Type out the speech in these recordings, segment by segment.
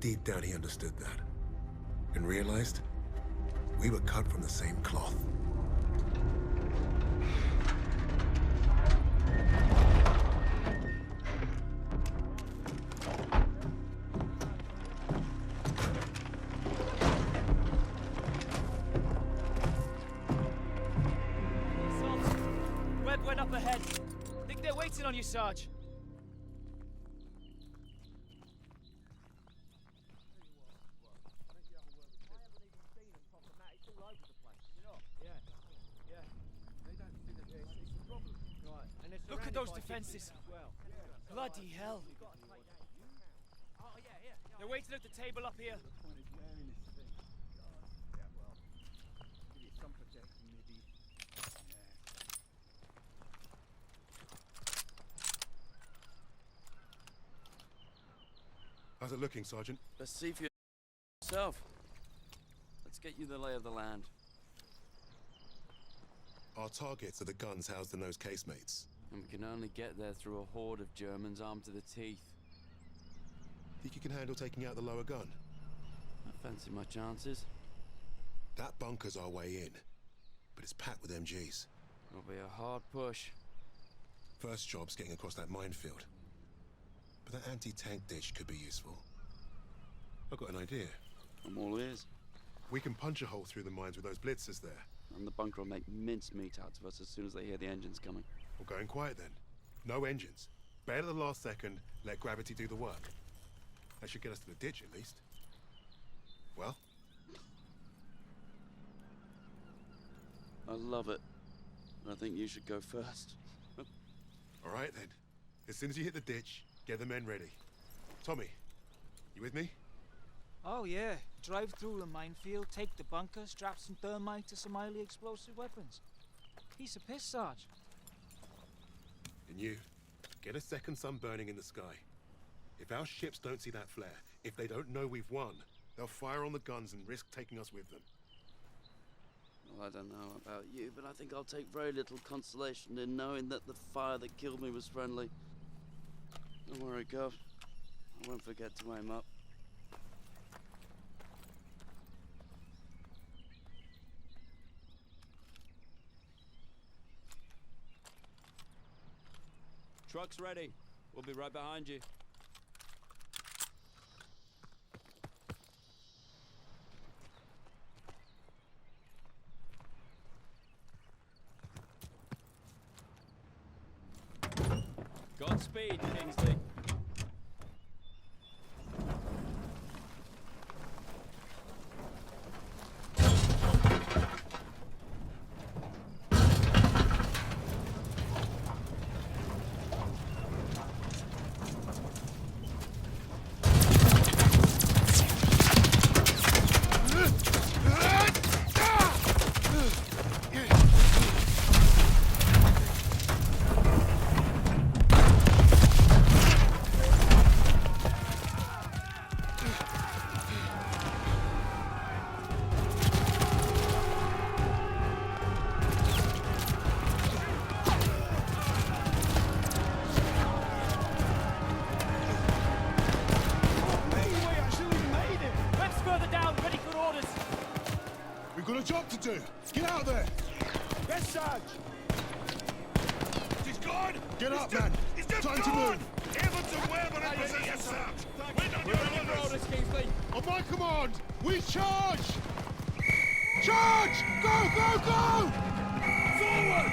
deep down he understood that. And realized we were cut from the same cloth. Web went up ahead. Think they're waiting on you, Sarge. Look at those defenses. Bloody hell. They're waiting at the table up here. How's it looking, Sergeant? Let's see for yourself. Let's get you the lay of the land. Our targets are the guns housed in those casemates. And we can only get there through a horde of Germans armed to the teeth. Think you can handle taking out the lower gun? I fancy my chances. That bunker's our way in, but it's packed with MGs. It'll be a hard push. First job's getting across that minefield. But that anti-tank ditch could be useful. I've got an idea. I'm all ears. We can punch a hole through the mines with those blitzers there. And the bunker will make mincemeat out of us as soon as they hear the engines coming. We're going quiet then. No engines. Bail at the last second, let gravity do the work. That should get us to the ditch at least. Well? I love it. And I think you should go first. All right then. As soon as you hit the ditch, get the men ready. Tommy, you with me? Oh yeah. Drive through the minefield, take the bunker, strap some thermite to some highly explosive weapons. Piece of piss, Sarge. And you, get a second sun burning in the sky. If our ships don't see that flare, if they don't know we've won, they'll fire on the guns and risk taking us with them. Well, I don't know about you, but I think I'll take very little consolation in knowing that the fire that killed me was friendly. Don't worry, Gov. I won't forget to aim up. Truck's ready. We'll be right behind you. Godspeed, Kingsley. We've got a job to do. Get out there. Yes, Sarge. He's gone. Get up, He's man. He's just Time gone. to move. Everton Weber in position, Sarge. Wait on your orders. Kingsley. On my command, we charge. Charge! Go, go, go! Forward!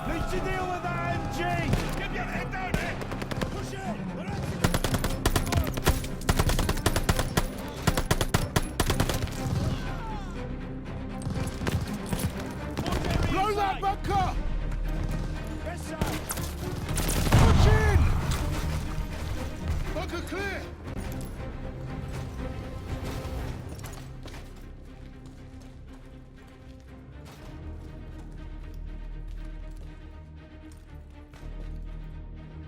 Need to deal with that MG! Get your head down there! Push it! Blow that bunker! Yes, sir! Push in! Bunker clear!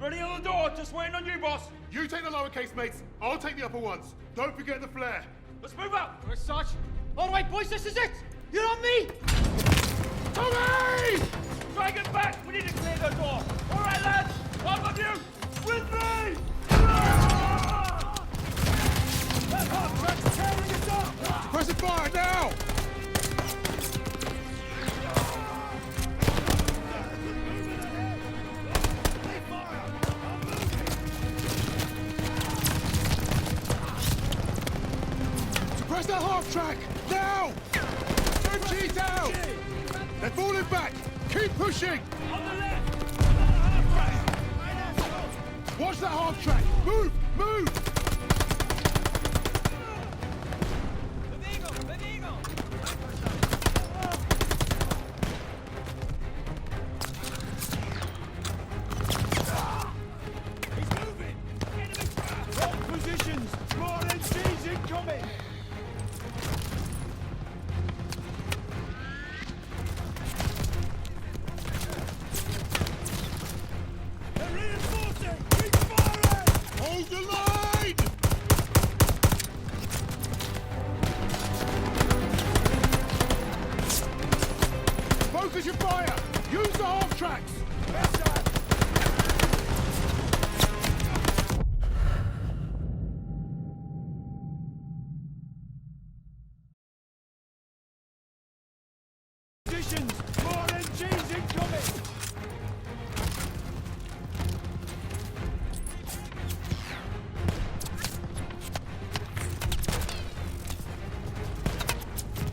Ready on the door, just waiting on you, boss! You take the lower casemates, I'll take the upper ones. Don't forget the flare. Let's move up! Where's Sarge? All right, boys, this is it! You're on me! Tommy! Try get back! We need to clear the door! Alright, lads! One of you! With me! That hot truck's tearing us up! Suppressing fire now! Suppress that half track! Now! MG down! They're falling back! Keep pushing! On the left! Half track! Watch that half track! Move! Move! He's moving! Enemy fire! Hold positions! More MGs incoming! They're reinforcing! Keep firing! Hold the line! Focus your fire! Use the half tracks! Yes, sir! Positions! More MGs incoming!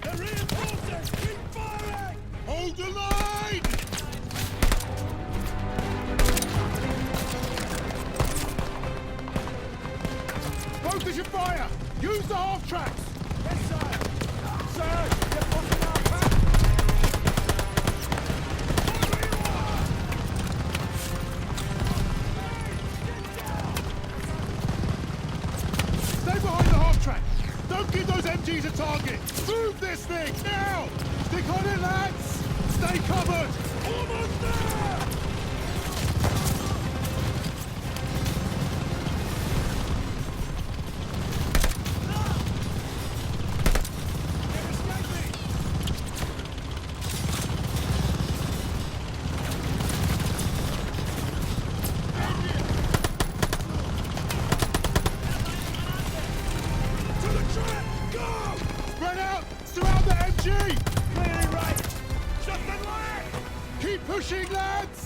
They're reinforcing! Keep firing! Hold the line! Focus your fire! Use the half tracks! Yes, sir! Sir, you're pushing our back! Stay behind the half track! Don't give those MGs a target! Move this thing, now! Stick on it, lads! Stay covered! Almost there! They're escaping! To the trap! Go! Spread out! Surround the MG! Clearly right! Shut the leg! Keep pushing, lads!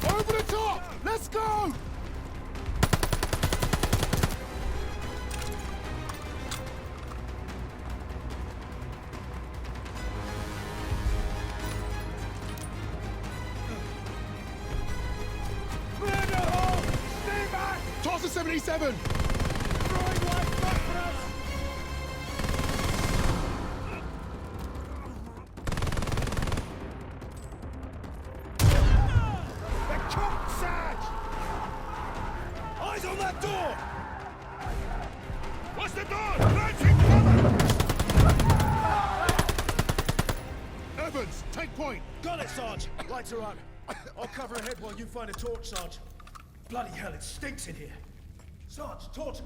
Over the top! Let's go! Clear the hole! Stay back! Toss the 77! Throwing white back for us! The cock, Sarge! Eyes on that door! What's the door? Launching cover! Evans, take point! Got it, Sarge! Lights are on. I'll cover ahead while you find a torch, Sarge. Bloody hell, it stinks in here. Sarge, torch!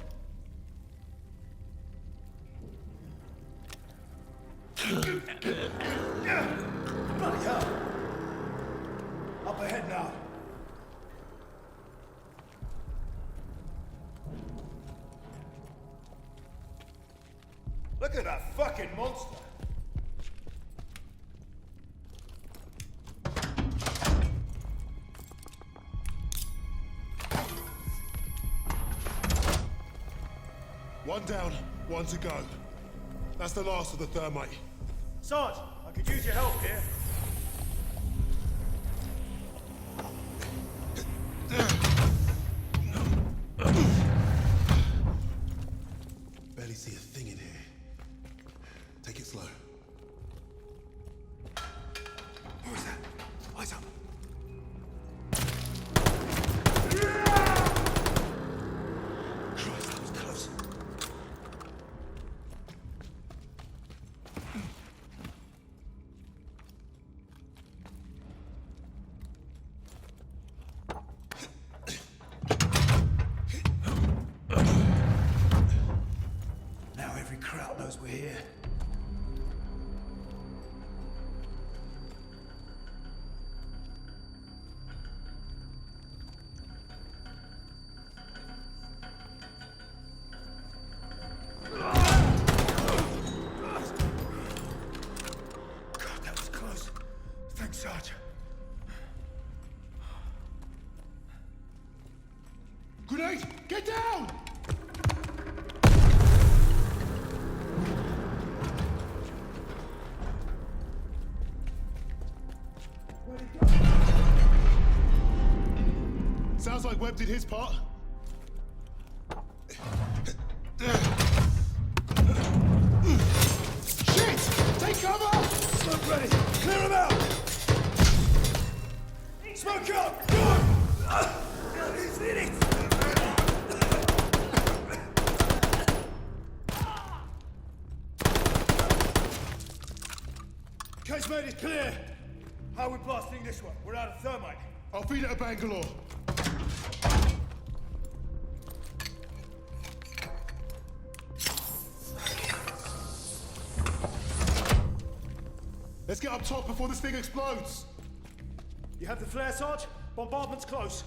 Bloody hell! Up ahead now. Look at that fucking monster! One down, one to go. That's the last of the thermite. Sarge, I could use your help here. Barely see a thing in here. Take it slow. What was that? Eyes up. Christ, that was close. Get down! Sounds like Webb did his part. Shit! Take cover! Smoke ready. Clear him out. Smoke up. Go! He's in it. Casemate is clear. How are we blasting this one? We're out of thermite. I'll feed it to Bangalore. Let's get up top before this thing explodes. You have the flare, Sarge? Bombardment's close.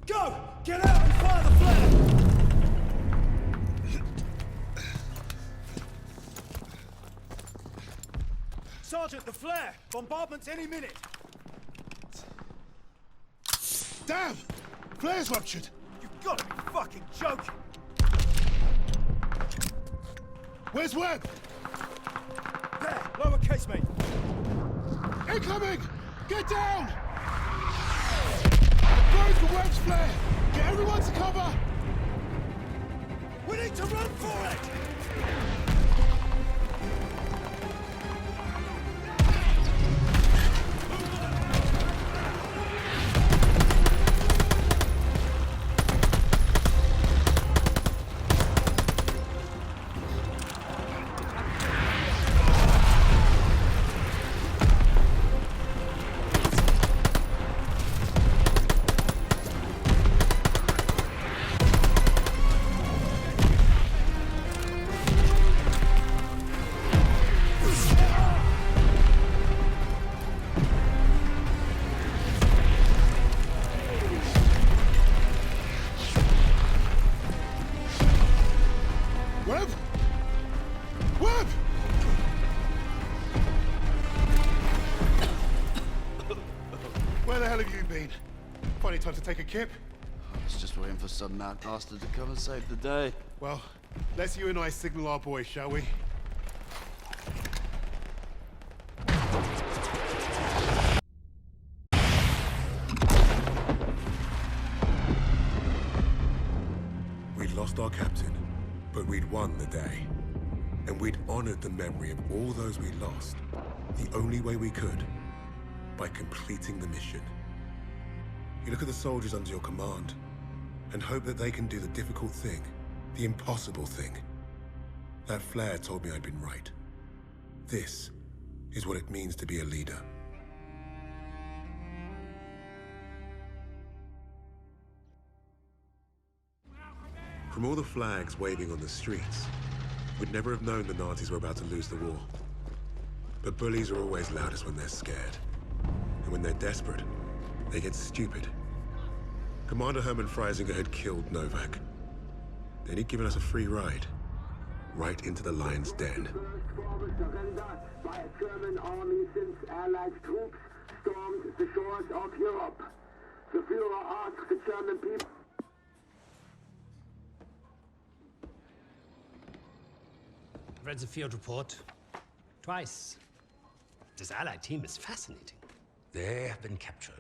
Go! Get out and fire the flare! Sergeant, the flare! Bombardment's any minute! Damn! Flare's ruptured. You've got to be fucking joking! Where's Webb? There! Lower casemate! Incoming! Get down! Going for Webb's flare! Get everyone to cover! We need to run for it! Webb? Webb! Where the hell have you been? Funny time to take a kip. I was just waiting for some mad bastard to come and save the day. Well, let's you and I signal our boys, shall we? We'd lost our captain, but we'd won the day. And we'd honored the memory of all those we lost, the only way we could, by completing the mission. You look at the soldiers under your command, and hope that they can do the difficult thing, the impossible thing. That flare told me I'd been right. This is what it means to be a leader. From all the flags waving on the streets, we'd never have known the Nazis were about to lose the war. But bullies are always loudest when they're scared. And when they're desperate, they get stupid. Commander Hermann Freisinger had killed Novak. Then he'd given us a free ride, right into the lion's den. Forward surrender by a German army since Allied troops stormed the shores of Europe. The Führer asked the German people. I've read the field report twice. This Allied team is fascinating. They have been captured.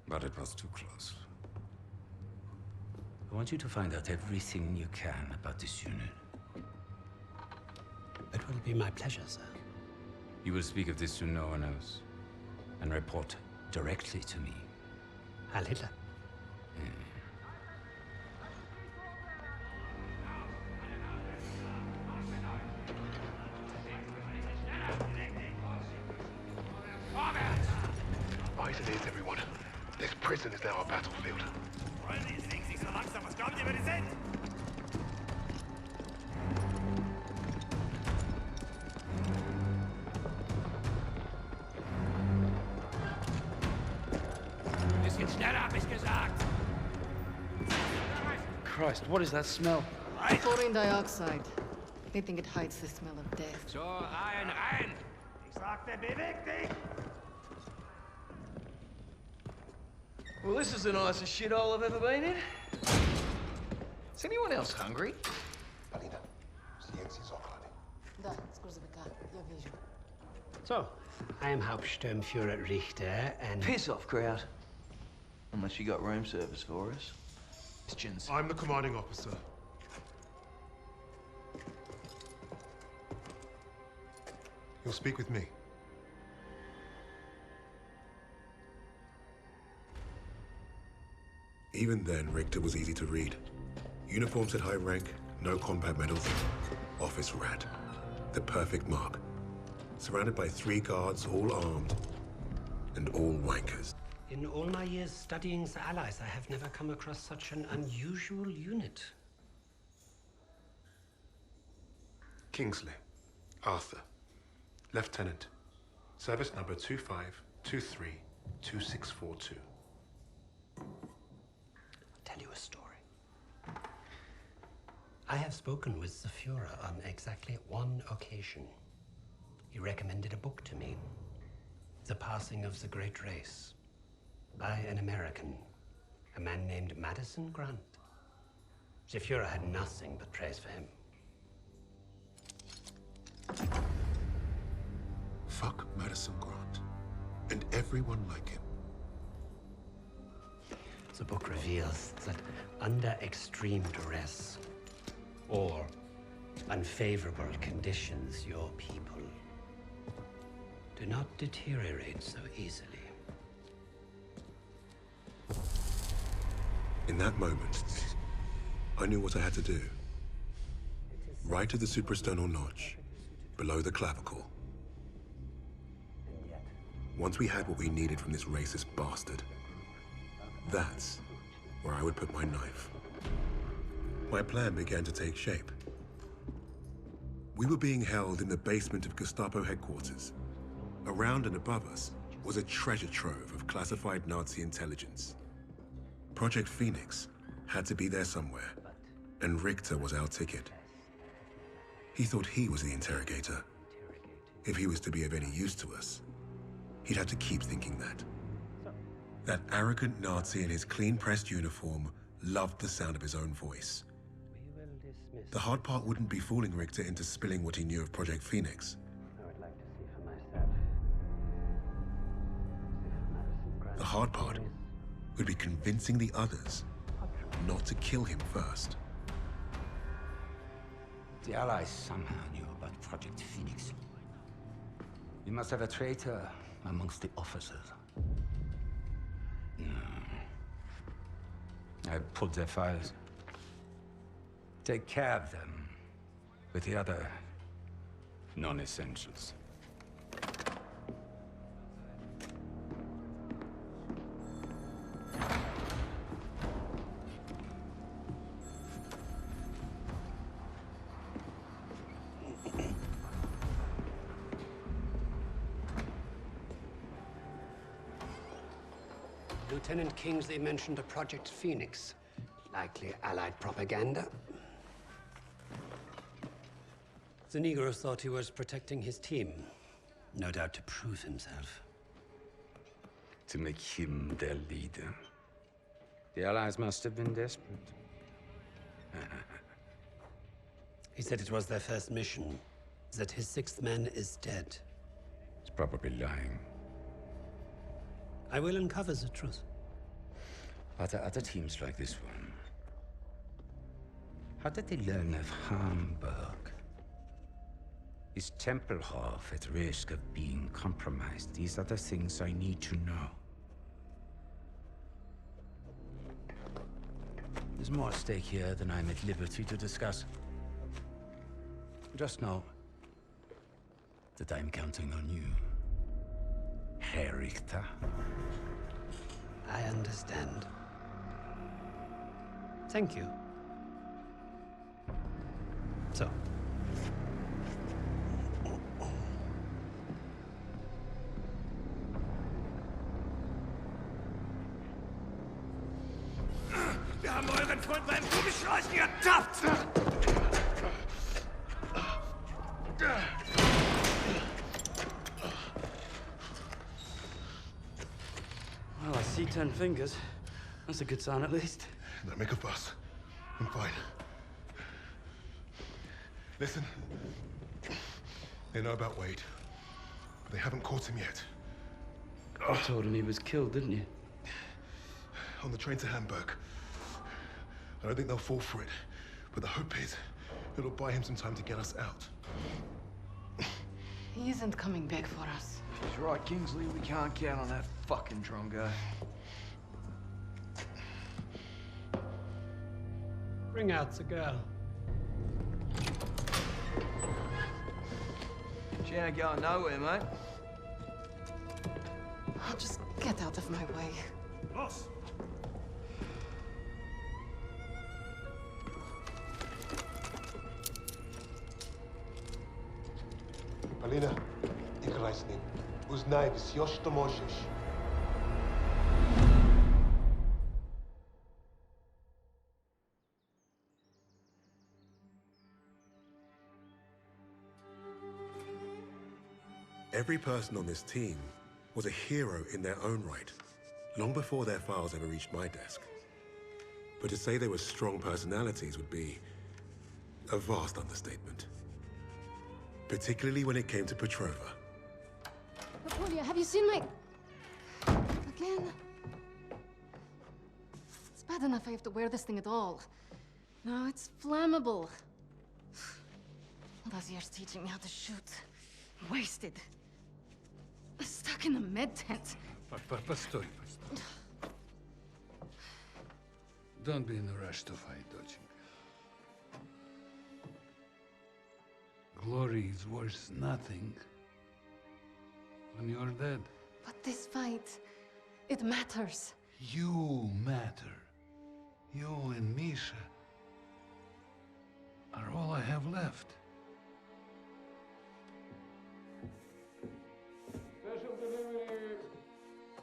But it was too close. I want you to find out everything you can about this unit. It will be my pleasure, sir. You will speak of this to no one else, and report directly to me. Heil Hitler. Right it is, everyone. This prison is now our battlefield. Bisschen schneller, hab ich gesagt. Christ, what is that smell? Chlorine dioxide. They think it hides the smell of death. So, rein! Ich sagte, beweg dich! Well, this is the nicest shithole I've ever been in. Is anyone else hungry? Alina, zdjęcie z okrady. Da, scurzăbeca, eu vejo. So, I am Hauptsturmführer Richter, and... Piss off, crowd. Unless you got room service for us. Questions. I'm the commanding officer. You'll speak with me. Even then, Richter was easy to read. Uniform said high rank, no combat medals. Office rat. The perfect mark. Surrounded by 3 guards, all armed, and all wankers. In all my years studying the Allies, I have never come across such an unusual unit. Kingsley. Arthur. Lieutenant. Service number 25232642. I'll tell you a story. I have spoken with the Führer on exactly 1 occasion. He recommended a book to me. The Passing of the Great Race. By an American. A man named Madison Grant. The Führer had nothing but praise for him. Fuck Madison Grant. And everyone like him. The book reveals that under extreme duress or unfavorable conditions, your people do not deteriorate so easily. In that moment, I knew what I had to do. Right at the suprasternal notch, below the clavicle. Once we had what we needed from this racist bastard, that's where I would put my knife. My plan began to take shape. We were being held in the basement of Gestapo headquarters. Around and above us was a treasure trove of classified Nazi intelligence. Project Phoenix had to be there somewhere, and Richter was our ticket. He thought he was the interrogator. If he was to be of any use to us, he'd have to keep thinking that. That arrogant Nazi in his clean-pressed uniform loved the sound of his own voice. The hard part wouldn't be fooling Richter into spilling what he knew of Project Phoenix. I would like to see for myself. The hard part would be convincing the others not to kill him first. The Allies somehow knew about Project Phoenix. You must have a traitor amongst the officers. No. I pulled their files. Take care of them with the other non-essentials. Lieutenant Kingsley mentioned a Project Phoenix. Likely Allied propaganda. The Negro thought he was protecting his team. No doubt to prove himself. To make him their leader. The Allies must have been desperate. He said it was their first mission. That his 6th man is dead. He's probably lying. I will uncover the truth. Are there other teams like this one? How did they learn of Hamburg? Is Tempelhof at risk of being compromised? These are the things I need to know. There's more at stake here than I'm at liberty to discuss. Just know that I'm counting on you, Herr Richter. I understand. Thank you. So. Wir haben euren Freund beim Gummischleichen ertappt! Well, I see 10 fingers. That's a good sign, at least. Don't make a fuss. I'm fine. Listen. They know about Wade. But they haven't caught him yet. You told him he was killed, didn't you? On the train to Hamburg. I don't think they'll fall for it. But the hope is it'll buy him some time to get us out. He isn't coming back for us. He's right, Kingsley. We can't count on that fucking Drongo. Bring out the girl. She ain't going nowhere, mate. Oh, just get out of my way. Boss! Alina, играй с ним. Узнай все, что можешь. Every person on this team was a hero in their own right, long before their files ever reached my desk. But to say they were strong personalities would be a vast understatement. Particularly when it came to Petrova. Napoleon, have you seen my... Again? It's bad enough I have to wear this thing at all. Now it's flammable. All those years teaching me how to shoot. Wasted. Stuck in a med tent. Постой. Don't be in a rush to fight, доченька. Glory is worth nothing when you're dead. But this fight, it matters. You matter. You and Misha are all I have left.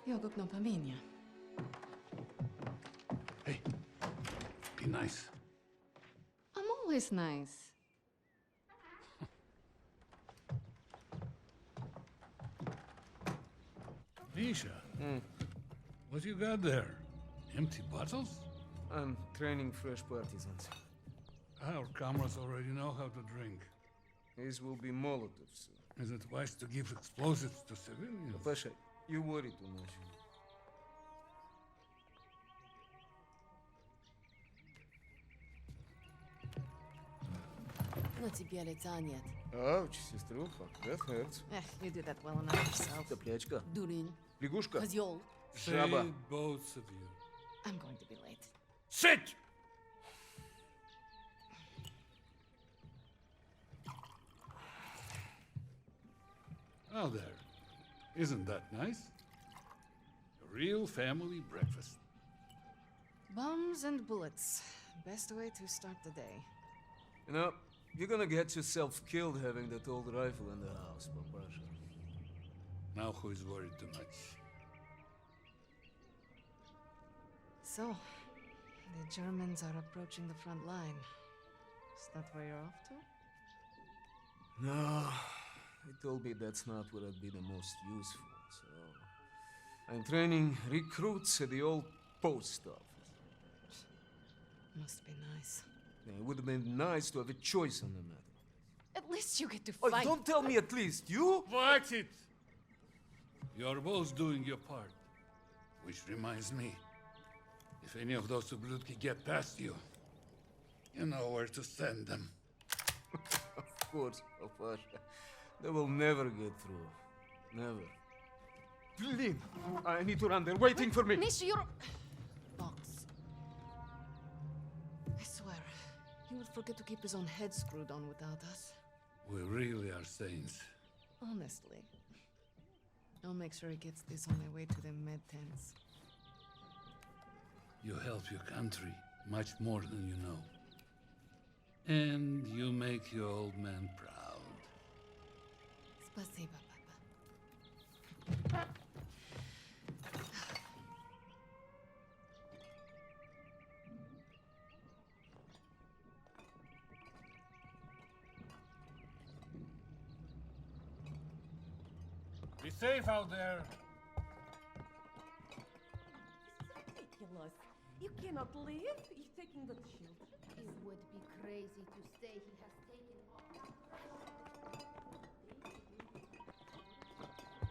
Jogok no pamiętnia. Hey, be nice. I'm always nice. Misha, what you got there? Empty bottles? I'm training fresh partisans. Our comrades already know how to drink. These will be Molotovs. Is it wise to give explosives to civilians? Pasha, you worry too much. На тебе лица нет. Ouch, сеструха, that hurts. You do that well enough yourself. Топлячка. Дурень. Лягушка. Козёл. Жаба. Say it, both of you. I'm going to be late. Sit! Oh, there. Isn't that nice? A real family breakfast. Bombs and bullets. Best way to start the day. You know, you're gonna get yourself killed having that old rifle in the house, Papasha. Now who is worried too much? So, the Germans are approaching the front line. Is that where you're off to? No, they told me that's not where I'd be the most useful, so... I'm training recruits at the old post office. Must be nice. Yeah, it would have been nice to have a choice on the matter. At least you get to Oh, fight. don't tell me at least, you? Watch it! You're both doing your part. Which reminds me, if any of those Ublutki get past you, you know where to send them. Of course, Papasha. They will never get through. Never. Blin! I need to run. They're waiting for me. Misha, you're... Box. I swear, he would forget to keep his own head screwed on without us. We really are saints. Honestly. I'll make sure he gets this on my way to the med tents. You help your country much more than you know. And you make your old man proud. Спасибо, Papa. Be safe out there. Ridiculous. You cannot leave. You're taking the children. It would be crazy to say he has taken off.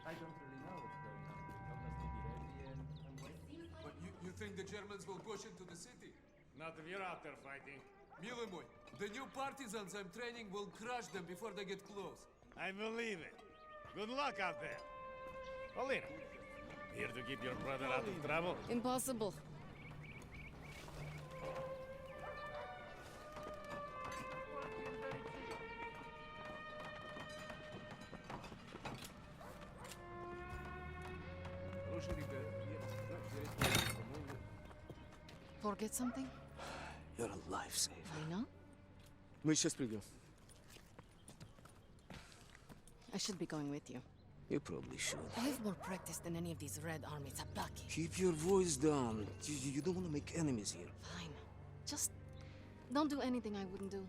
I don't really know what's going on. They told us to be ready and wait. But you think the Germans will push into the city? Not if you're out there fighting. Mile moj, the new partisans I'm training will crush them before they get close. I believe it. Good luck out there. Olina, here to keep your brother out of trouble? Impossible. Forget something? You're a lifesaver. I know. Мы сейчас придем. I should be going with you. You probably should. I have more practice than any of these red armies Ablaki. Keep your voice down. You don't want to make enemies here. Fine. Just don't do anything I wouldn't do.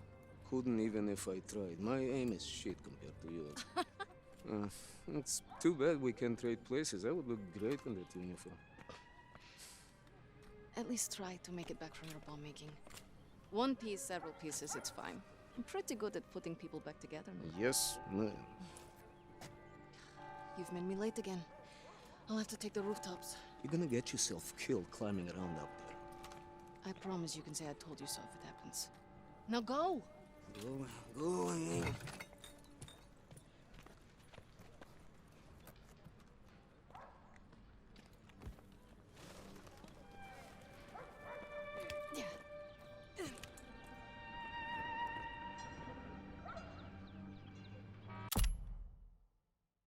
Couldn't even if I tried. My aim is shit compared to yours. It's too bad we can't trade places. I would look great in that uniform. At least try to make it back from your bomb making. One piece, several pieces, it's fine. I'm pretty good at putting people back together. Yes, ma'am. You've made me late again. I'll have to take the rooftops. You're gonna get yourself killed climbing around up there. I promise you can say I told you so if it happens. Now go! Going.